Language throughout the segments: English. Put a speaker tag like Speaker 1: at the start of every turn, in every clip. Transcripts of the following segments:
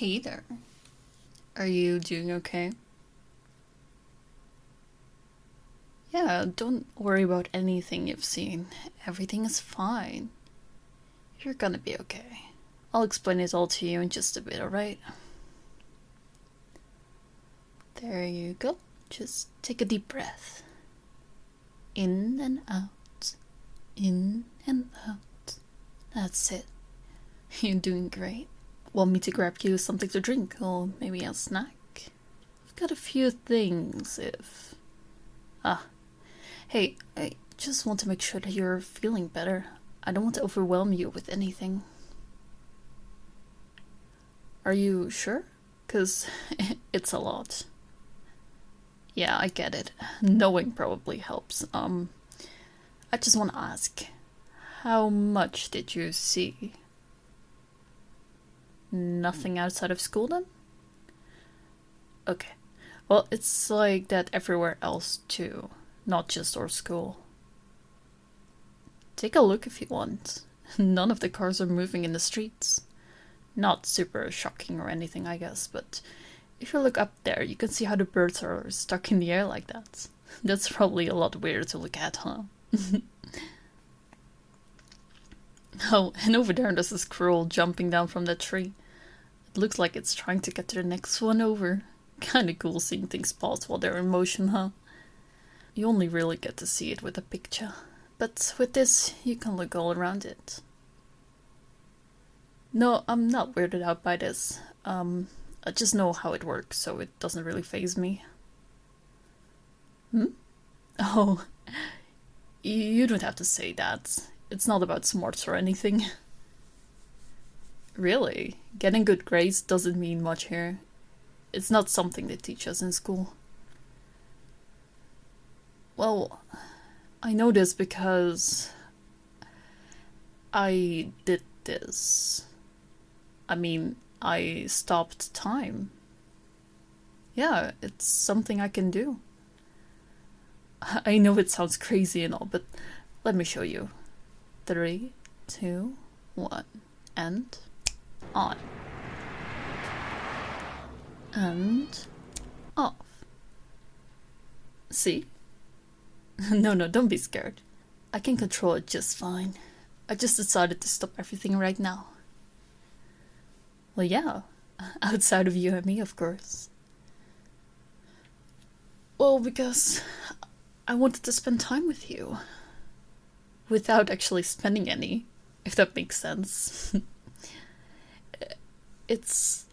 Speaker 1: Hey there. Are you doing okay? Yeah, don't worry about anything you've seen. Everything is fine. You're gonna be okay. I'll explain it all to you in just a bit, alright? There you go. Just take a deep breath. In and out. In and out. That's it. You're doing great. Want me to grab you something to drink or maybe a snack? I've got a few things if... Hey, I just want to make sure that you're feeling better. I don't want to overwhelm you with anything. Are you sure? 'Cause it's a lot. Yeah, I get it. Knowing probably helps. I just want to ask, how much did you see? Nothing outside of school then? Okay. Well, it's like that everywhere else too, not just our school. Take a look if you want. None of the cars are moving in the streets. Not super shocking or anything, I guess, but if you look up there, you can see how the birds are stuck in the air like that. That's probably a lot weirder to look at, huh? Oh, and over there there's a squirrel jumping down from that tree. It looks like it's trying to get to the next one over. Kinda cool seeing things pause while they're in motion, huh? You only really get to see it with a picture. But with this, you can look all around it. No, I'm not weirded out by this. I just know how it works, so it doesn't really faze me. Oh, you don't have to say that. It's not about smarts or anything. Really? Getting good grades doesn't mean much here. It's not something they teach us in school. Well, I know this because I did this. I mean, I stopped time. Yeah, it's something I can do. I know it sounds crazy and all, but let me show you. 3, 2, 1, and on. And off. See? No, don't be scared. I can control it just fine. I just decided to stop everything right now. Well, yeah. Outside of you and me, of course. Well, because I wanted to spend time with you. Without actually spending any, if that makes sense. It's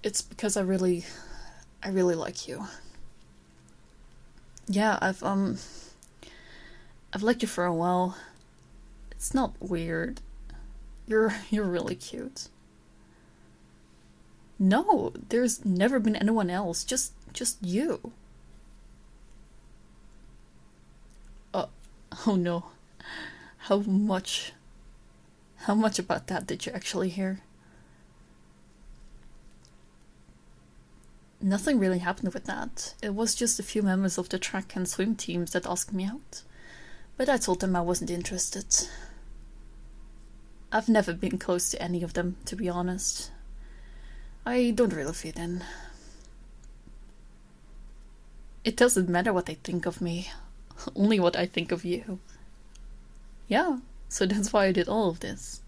Speaker 1: because I really like you. Yeah, I've liked you for a while. It's not weird. You're really cute. No, there's never been anyone else. Just you. Oh no. How much about that did you actually hear? Nothing really happened with that. It was just a few members of the track and swim teams that asked me out. But I told them I wasn't interested. I've never been close to any of them, to be honest. I don't really fit in. It doesn't matter what they think of me. Only what I think of you. Yeah, so that's why I did all of this.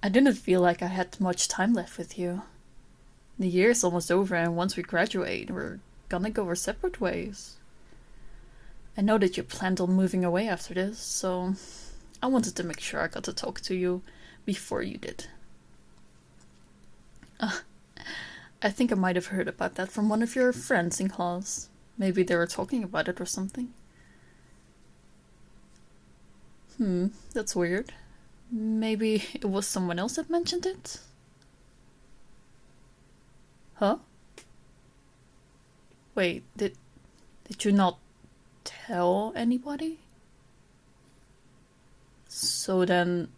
Speaker 1: I didn't feel like I had much time left with you. The year's almost over, and once we graduate, we're gonna go our separate ways. I know that you planned on moving away after this, so I wanted to make sure I got to talk to you before you did. I think I might have heard about that from one of your friends in class. Maybe they were talking about it or something. That's weird. Maybe it was someone else that mentioned it? Huh? Wait, did you not tell anybody? So then...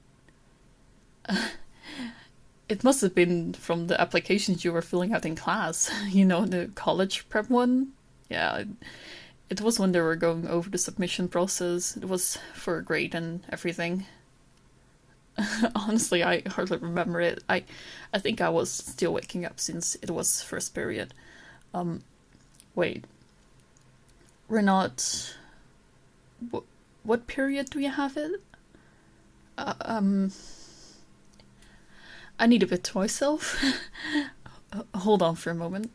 Speaker 1: it must have been from the applications you were filling out in class. You know, the college prep one? Yeah, it was when they were going over the submission process. It was for a grade and everything. Honestly, I hardly remember it. I think I was still waking up since it was first period. Wait. We're not... What period do you have it? I need a bit to myself. Hold on for a moment.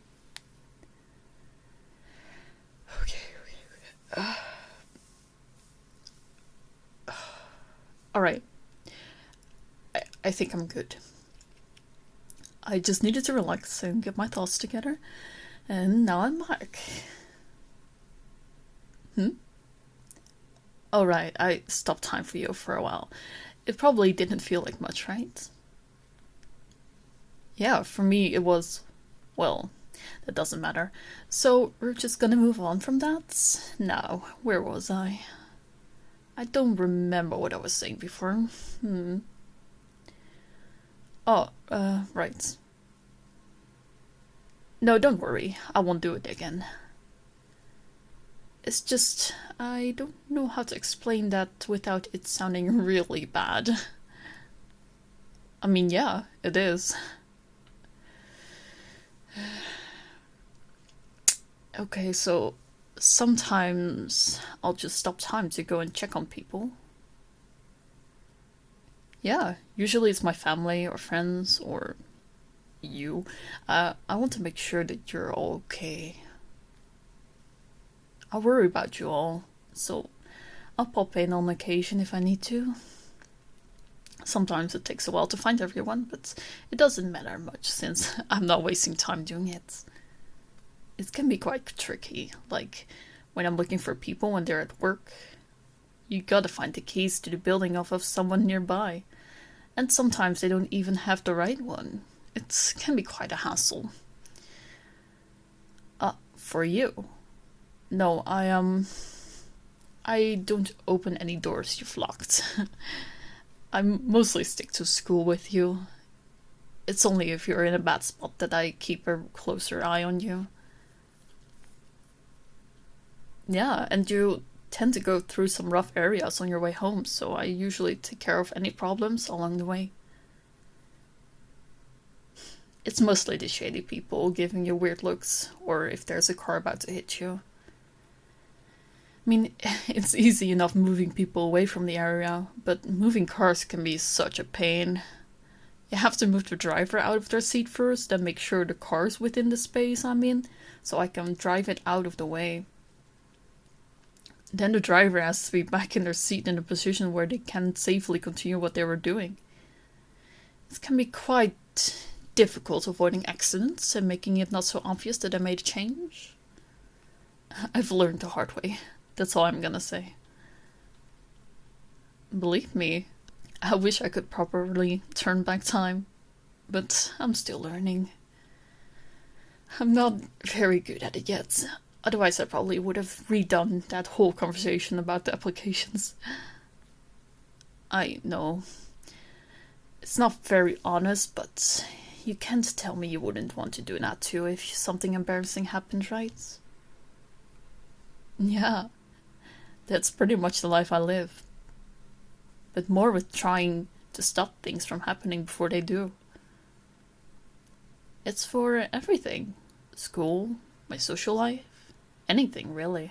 Speaker 1: Okay. Alright. I think I'm good. I just needed to relax and get my thoughts together. And now I'm back. Alright, I stopped time for you for a while. It probably didn't feel like much, right? Yeah, for me it was... well, that doesn't matter. So we're just gonna move on from that. Now, where was I? I don't remember what I was saying before. Oh, right. No, don't worry. I won't do it again. It's just, I don't know how to explain that without it sounding really bad. I mean, yeah, it is. Okay, so sometimes I'll just stop time to go and check on people. Yeah, usually it's my family or friends or you. I want to make sure that you're all okay. I worry about you all, so I'll pop in on occasion if I need to. Sometimes it takes a while to find everyone, but it doesn't matter much since I'm not wasting time doing it. It can be quite tricky, like when I'm looking for people when they're at work. You gotta find the keys to the building off of someone nearby, and sometimes they don't even have the right one. It can be quite a hassle. For you. No, I don't open any doors you've locked. I mostly stick to school with you. It's only if you're in a bad spot that I keep a closer eye on you. Yeah, and you tend to go through some rough areas on your way home, so I usually take care of any problems along the way. It's mostly the shady people giving you weird looks, or if there's a car about to hit you. I mean, it's easy enough moving people away from the area, but moving cars can be such a pain. You have to move the driver out of their seat first, then make sure the car's within the space I'm in, so I can drive it out of the way. Then the driver has to be back in their seat in a position where they can safely continue what they were doing. It can be quite difficult avoiding accidents and making it not so obvious that I made a change. I've learned the hard way. That's all I'm gonna say. Believe me, I wish I could properly turn back time, but I'm still learning. I'm not very good at it yet. Otherwise I probably would have redone that whole conversation about the applications. I know. It's not very honest, but you can't tell me you wouldn't want to do that too if something embarrassing happened, right? Yeah. That's pretty much the life I live. But more with trying to stop things from happening before they do. It's for everything. School, my social life, anything really.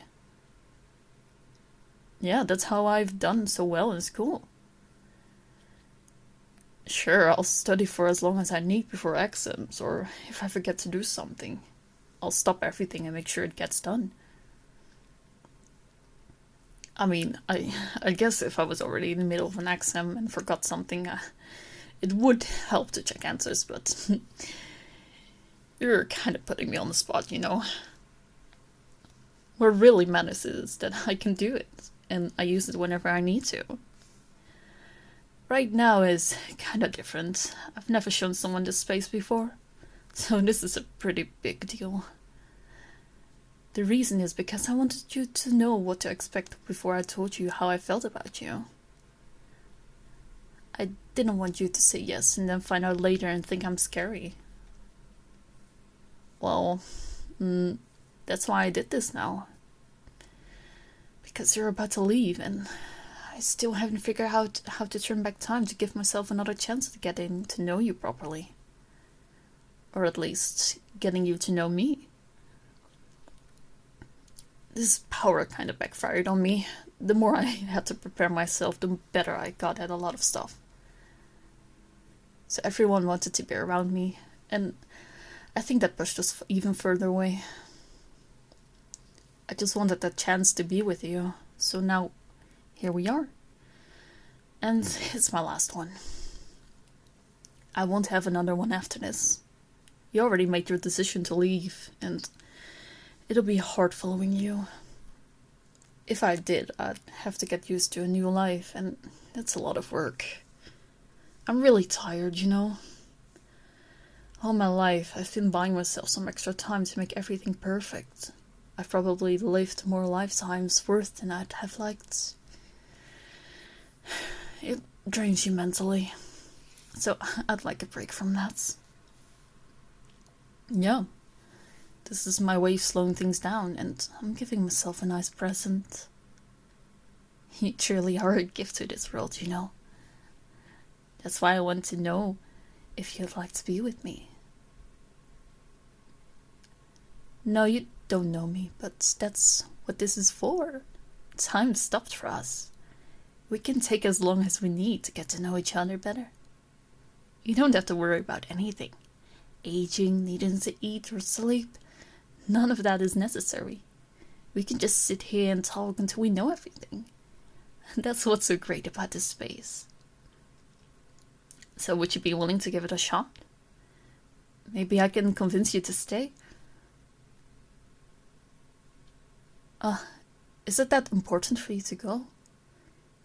Speaker 1: Yeah, that's how I've done so well in school. Sure, I'll study for as long as I need before exams, or if I forget to do something, I'll stop everything and make sure it gets done. I mean, I guess if I was already in the middle of an exam and forgot something, it would help to check answers, but you're kind of putting me on the spot, you know. What really matters is that I can do it, and I use it whenever I need to. Right now is kind of different. I've never shown someone this space before, so this is a pretty big deal. The reason is because I wanted you to know what to expect before I told you how I felt about you. I didn't want you to say yes and then find out later and think I'm scary. Well, that's why I did this now. Because you're about to leave and I still haven't figured out how to turn back time to give myself another chance to getting to know you properly. Or at least getting you to know me. This power kind of backfired on me. The more I had to prepare myself, the better I got at a lot of stuff. So everyone wanted to be around me, and I think that pushed us even further away. I just wanted that chance to be with you, so now here we are. And it's my last one. I won't have another one after this. You already made your decision to leave, and it'll be hard following you. If I did, I'd have to get used to a new life, and that's a lot of work. I'm really tired, you know. All my life, I've been buying myself some extra time to make everything perfect. I've probably lived more lifetimes worth than I'd have liked. It drains you mentally, so I'd like a break from that. Yeah. This is my way of slowing things down, and I'm giving myself a nice present. You truly are a gift to this world, you know. That's why I want to know if you'd like to be with me. No, you don't know me, but that's what this is for. Time stopped for us. We can take as long as we need to get to know each other better. You don't have to worry about anything. Aging, needing to eat or sleep. None of that is necessary. We can just sit here and talk until we know everything. That's what's so great about this space. So would you be willing to give it a shot? Maybe I can convince you to stay? Is it that important for you to go?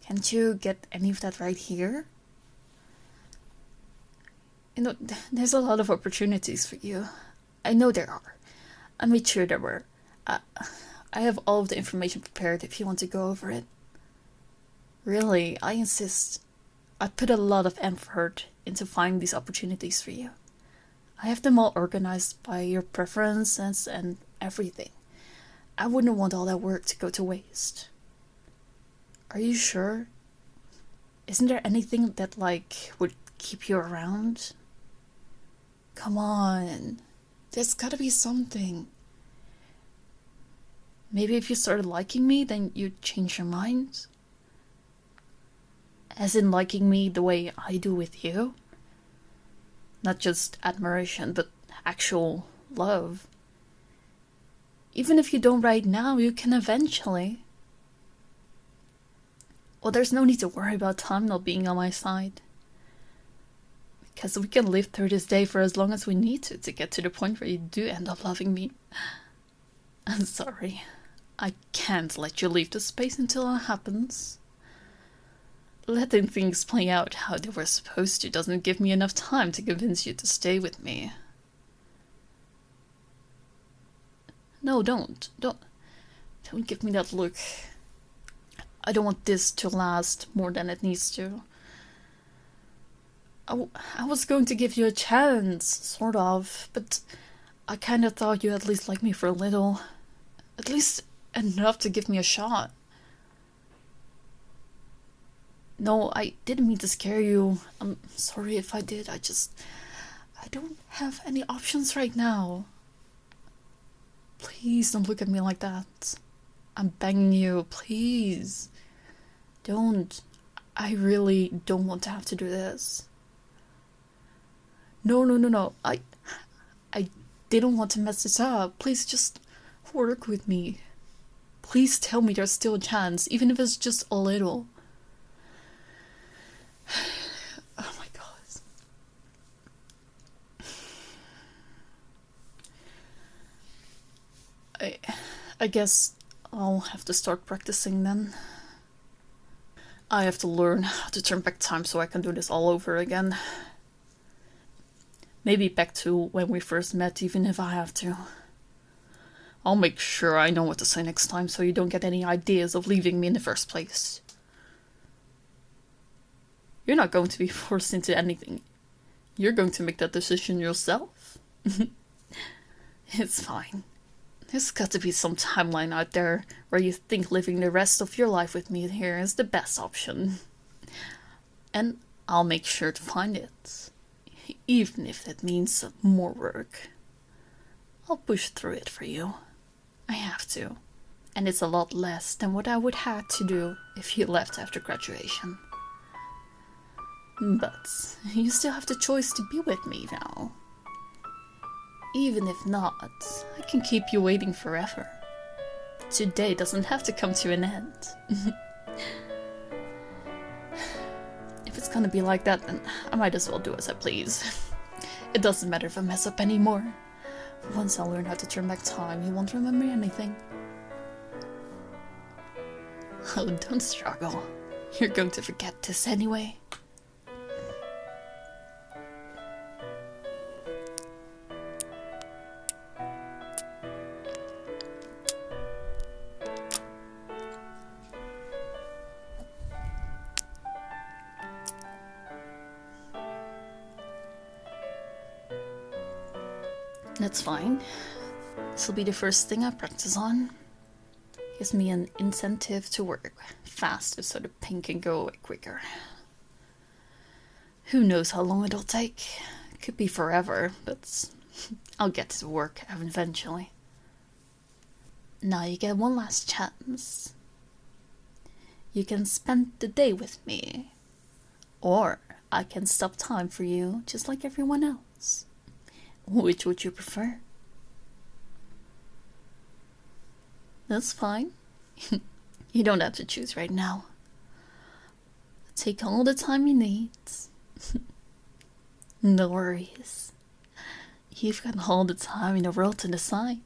Speaker 1: Can't you get any of that right here? You know, there's a lot of opportunities for you. I know there are. I made sure there were. I have all of the information prepared if you want to go over it. Really, I insist. I put a lot of effort into finding these opportunities for you. I have them all organized by your preferences and everything. I wouldn't want all that work to go to waste. Are you sure? Isn't there anything that, would keep you around? Come on. There's gotta be something. Maybe if you started liking me, then you'd change your mind? As in liking me the way I do with you? Not just admiration, but actual love. Even if you don't right now, you can eventually. Well, there's no need to worry about time not being on my side. Because we can live through this day for as long as we need to get to the point where you do end up loving me. I'm sorry. I can't let you leave the space until that happens. Letting things play out how they were supposed to doesn't give me enough time to convince you to stay with me. No, don't give me that look. I don't want this to last more than it needs to. I was going to give you a chance, sort of, but I kind of thought you'd at least like me for a little. At least enough to give me a shot. No, I didn't mean to scare you. I'm sorry if I did. I don't have any options right now. Please don't look at me like that. I'm begging you, please. Don't. I really don't want to have to do this. No. I didn't want to mess this up. Please just work with me. Please tell me there's still a chance, even if it's just a little. Oh my god. I guess I'll have to start practicing then. I have to learn how to turn back time so I can do this all over again. Maybe back to when we first met, even if I have to. I'll make sure I know what to say next time so you don't get any ideas of leaving me in the first place. You're not going to be forced into anything. You're going to make that decision yourself. It's fine. There's got to be some timeline out there where you think living the rest of your life with me here is the best option. And I'll make sure to find it. Even if that means more work. I'll push through it for you. I have to. And it's a lot less than what I would have to do if you left after graduation. But you still have the choice to be with me now. Even if not, I can keep you waiting forever. Today doesn't have to come to an end. If it's gonna be like that, then I might as well do as I please. It doesn't matter if I mess up anymore. Once I learn how to turn back time, you won't remember anything. Oh, don't struggle. You're going to forget this anyway. That's fine. This will be the first thing I practice on. Gives me an incentive to work faster so the pain can go away quicker. Who knows how long it'll take? Could be forever, but I'll get to work eventually. Now you get one last chance. You can spend the day with me. Or I can stop time for you just like everyone else. Which would you prefer? That's fine. You don't have to choose right now. Take all the time you need. No worries. You've got all the time in the world to decide.